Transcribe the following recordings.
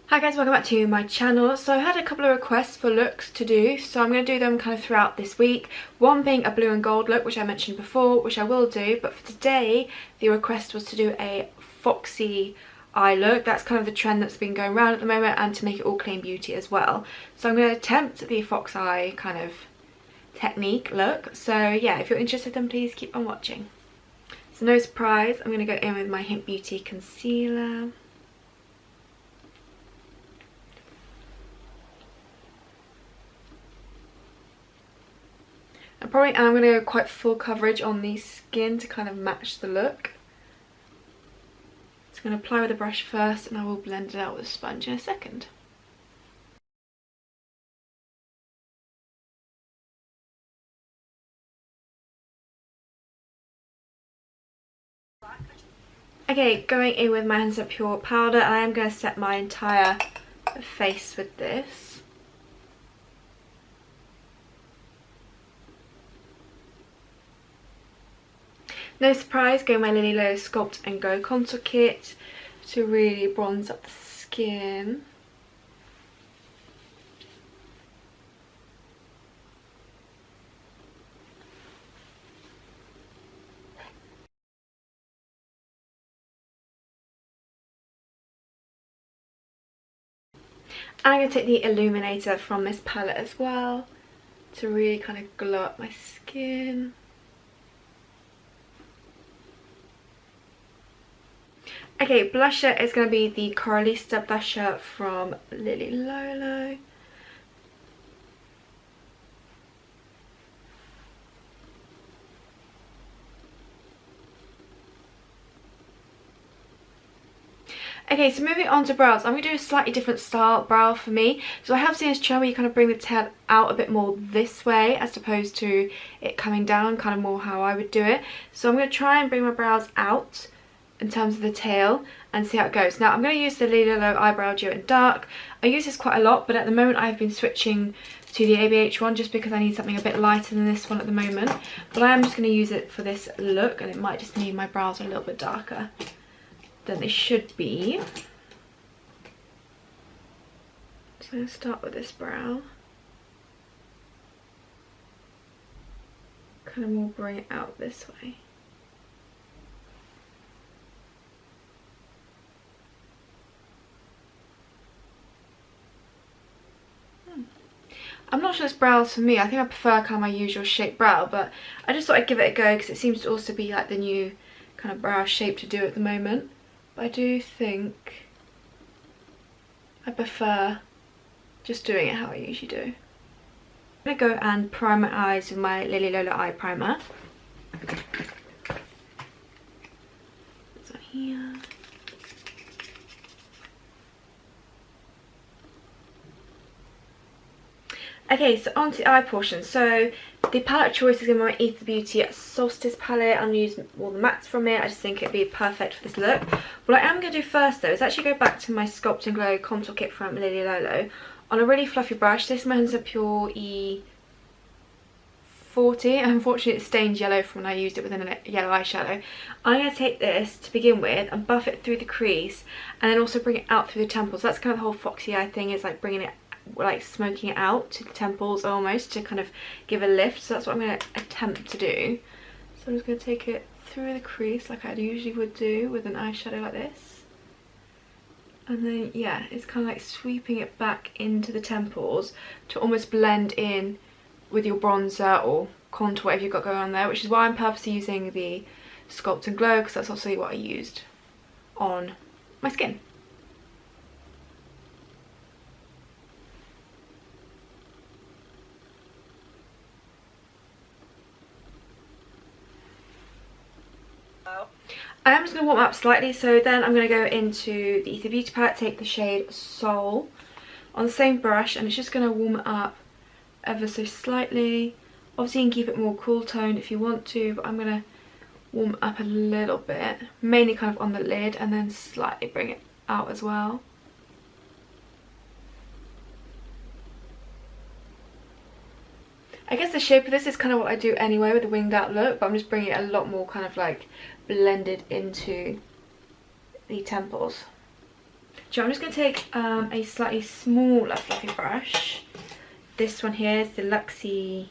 Hi guys, welcome back to my channel. So I had a couple of requests for looks to do, so I'm going to do them kind of throughout this week. One being a blue and gold look, which I mentioned before, which I will do, but for today the request was to do a Foxy eye look. That's kind of the trend that's been going around at the moment, and to make it all clean beauty as well. So I'm going to attempt the fox eye kind of technique look. So yeah, if you're interested then please keep on watching. So no surprise, I'm going to go in with my Hint Beauty concealer. I'm going to go quite full coverage on the skin to kind of match the look. So I'm going to apply with a brush first, and I will blend it out with a sponge in a second. Okay, going in with my 100% Pure powder, and I am going to set my entire face with this. No surprise, going my Lily Low Sculpt and Go Contour Kit to really bronze up the skin. And I'm going to take the illuminator from this palette as well to really kind of glow up my skin. Okay, blusher is going to be the Coralista blusher from Lily Lolo. Okay, so moving on to brows, I'm going to do a slightly different style brow for me. So I have seen this trend where you kind of bring the tail out a bit more this way as opposed to it coming down, kind of more how I would do it. So I'm going to try and bring my brows out in terms of the tail and see how it goes. Now I'm going to use the Lily Lolo Eyebrow Duo in Dark. I use this quite a lot, but at the moment I've been switching to the ABH one just because I need something a bit lighter than this one at the moment. But I am just going to use it for this look, and it might just mean my brows are a little bit darker than they should be. So I'm going to start with this brow. Kind of more bring it out this way. I'm not sure this brow is for me. I think I prefer kind of my usual shape brow, but I just thought I'd give it a go because it seems to also be like the new kind of brow shape to do at the moment. But I do think I prefer just doing it how I usually do. I'm going to go and prime my eyes with my Lily Lolo eye primer. It's on here. Okay, so on to the eye portion. So the palette choice is going to be my Ether Beauty Solstice palette. I'm going to use all the mattes from it. I just think it'd be perfect for this look. What I am going to do first though is actually go back to my Sculpt and Glow contour kit from Lily Lolo on a really fluffy brush. This is my 100% Pure E40. Unfortunately it stains yellow from when I used it with a yellow eyeshadow. I'm going to take this to begin with and buff it through the crease, and then also bring it out through the temples. That's kind of the whole Foxy eye thing, is like bringing it, like smoking it out to the temples almost to kind of give a lift. So that's what I'm going to attempt to do. So I'm just going to take it through the crease like I usually would do with an eyeshadow like this, and then yeah, it's kind of like sweeping it back into the temples to almost blend in with your bronzer or contour, whatever you've got going on there, which is why I'm purposely using the Sculpt and Glow, because that's also what I used on my skin. I am just going to warm up slightly, so then I'm going to go into the Ether Beauty palette, take the shade Soul on the same brush, and it's just going to warm it up ever so slightly. Obviously you can keep it more cool toned if you want to, but I'm going to warm it up a little bit, mainly kind of on the lid, and then slightly bring it out as well. I guess the shape of this is kind of what I do anyway with the winged out look, but I'm just bringing it a lot more kind of like blended into the temples. So I'm just going to take a slightly smaller fluffy brush. This one here is the Luxie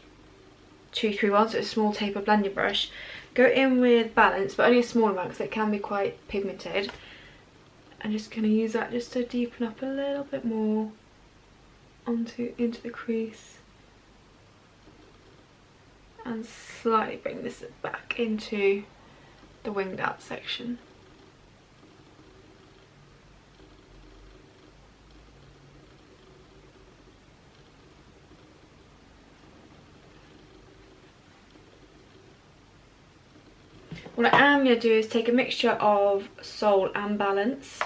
231, so it's a small taper blending brush. Go in with Balance, but only a small amount because it can be quite pigmented. I'm just going to use that just to deepen up a little bit more into the crease. And slightly bring this back into the winged out section. What I am going to do is take a mixture of Soul and Balance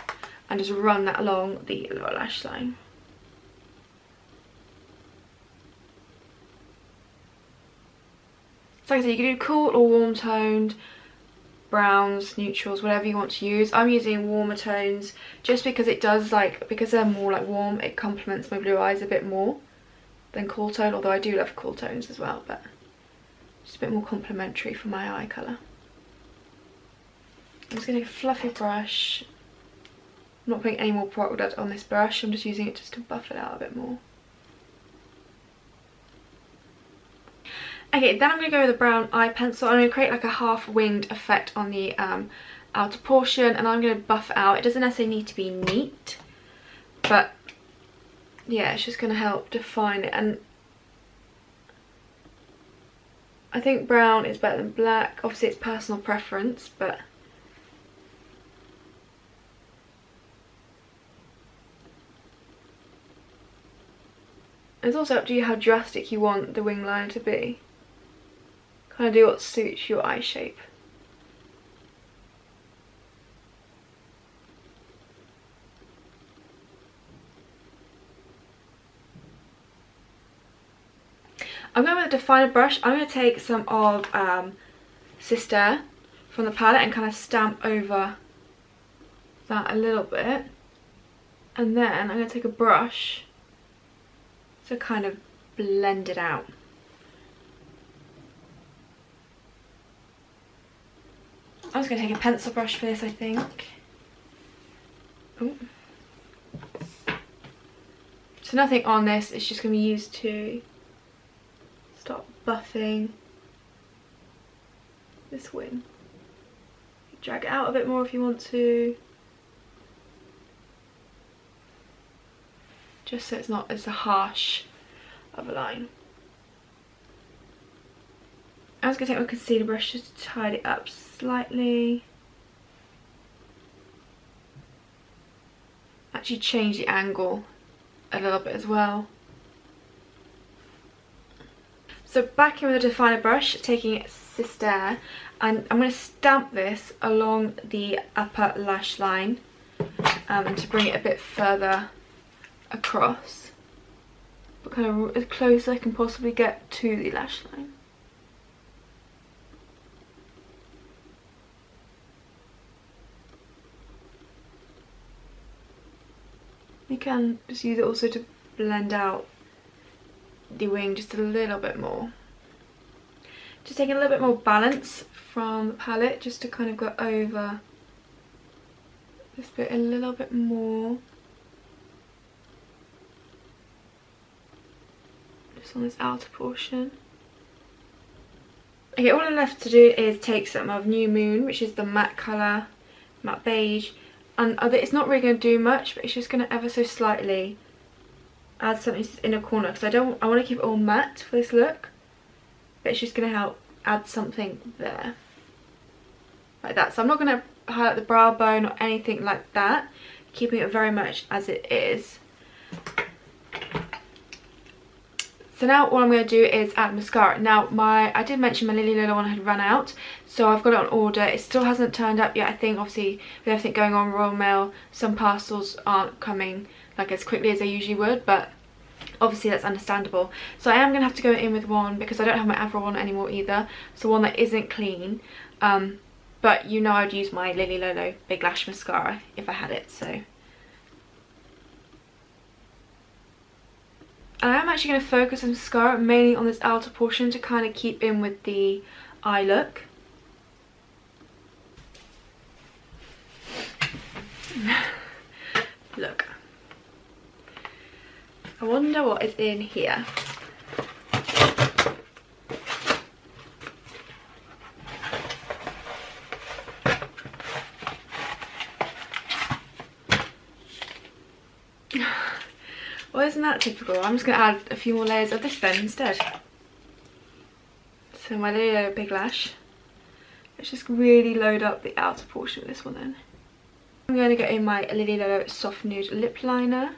and just run that along the lower lash line. So like I said, you can do cool or warm toned, browns, neutrals, whatever you want to use. I'm using warmer tones just because it does, like, because they're more like warm, it complements my blue eyes a bit more than cool tone, although I do love cool tones as well, but just a bit more complementary for my eye colour. I'm just going to take a fluffy brush. I'm not putting any more product on this brush, I'm just using it just to buff it out a bit more. Okay, then I'm going to go with a brown eye pencil. I'm going to create like a half winged effect on the outer portion, and I'm going to buff it out. It doesn't necessarily need to be neat, but yeah, it's just going to help define it. And I think brown is better than black. Obviously it's personal preference, but it's also up to you how drastic you want the wing line to be. Kind of do what suits your eye shape. I'm going with a definer brush. I'm going to take some of Sister from the palette and kind of stamp over that a little bit. And then I'm going to take a brush to kind of blend it out. I'm just going to take a pencil brush for this, I think. Ooh. So nothing on this, it's just going to be used to start buffing this wing. Drag it out a bit more if you want to. Just so it's not as harsh of a line. I'm just going to take my concealer brush just to tidy it up slightly. Actually change the angle a little bit as well. So back in with a definer brush, taking Sister, and I'm going to stamp this along the upper lash line to bring it a bit further across, but kind of as close as I can possibly get to the lash line. You can just use it also to blend out the wing just a little bit more. Just taking a little bit more Balance from the palette just to kind of go over this bit a little bit more. Just on this outer portion. Okay, all I'm left to do is take some of New Moon, which is the matte colour, matte beige, and it's not really going to do much, but it's just going to ever so slightly add something in a corner, because I want to keep it all matte for this look, but it's just going to help add something there, like that. So I'm not going to highlight the brow bone or anything like that, keeping it very much as it is. So now what I'm going to do is add mascara. Now I did mention my Lily Lila one had run out, so I've got it on order. It still hasn't turned up yet. I think obviously with everything going on Royal Mail, some parcels aren't coming like as quickly as they usually would, but obviously that's understandable. So I am going to have to go in with one because I don't have my Avril one anymore either, so one that isn't clean. But you know I'd use my Lily Lolo Big Lash Mascara if I had it, so. And I am actually going to focus on mascara mainly on this outer portion to kind of keep in with the eye look. Look. I wonder what is in here. Well, isn't that typical? I'm just going to add a few more layers of this then instead. So my little big lash. Let's just really load up the outer portion of this one then. I'm going to get in my Lily Lolo Soft Nude Lip Liner.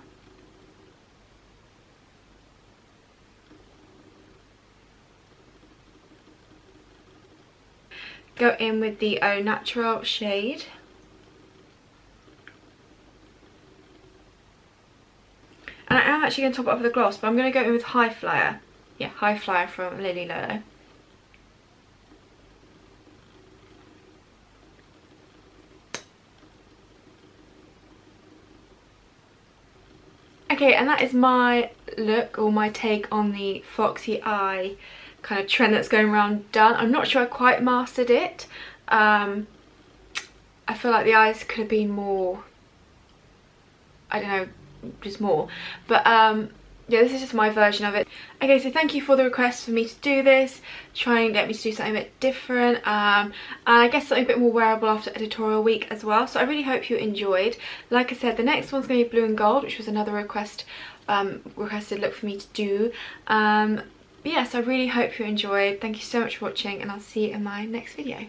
Go in with the Au Natural shade. And I am actually going to top it off with a gloss, but I'm going to go in with High Flyer. Yeah, High Flyer from Lily Lolo. Okay, and that is my look, or my take on the Foxy eye kind of trend that's going around done. I'm not sure I quite mastered it. I feel like the eyes could have been more, I don't know, just more. But yeah, this is just my version of it. Okay, so thank you for the request for me to do this, try and get me to do something a bit different, and I guess something a bit more wearable after editorial week as well. So I really hope you enjoyed. Like I said, the next one's going to be blue and gold, which was another requested look for me to do. But yeah, so I really hope you enjoyed. Thank you so much for watching, and I'll see you in my next video.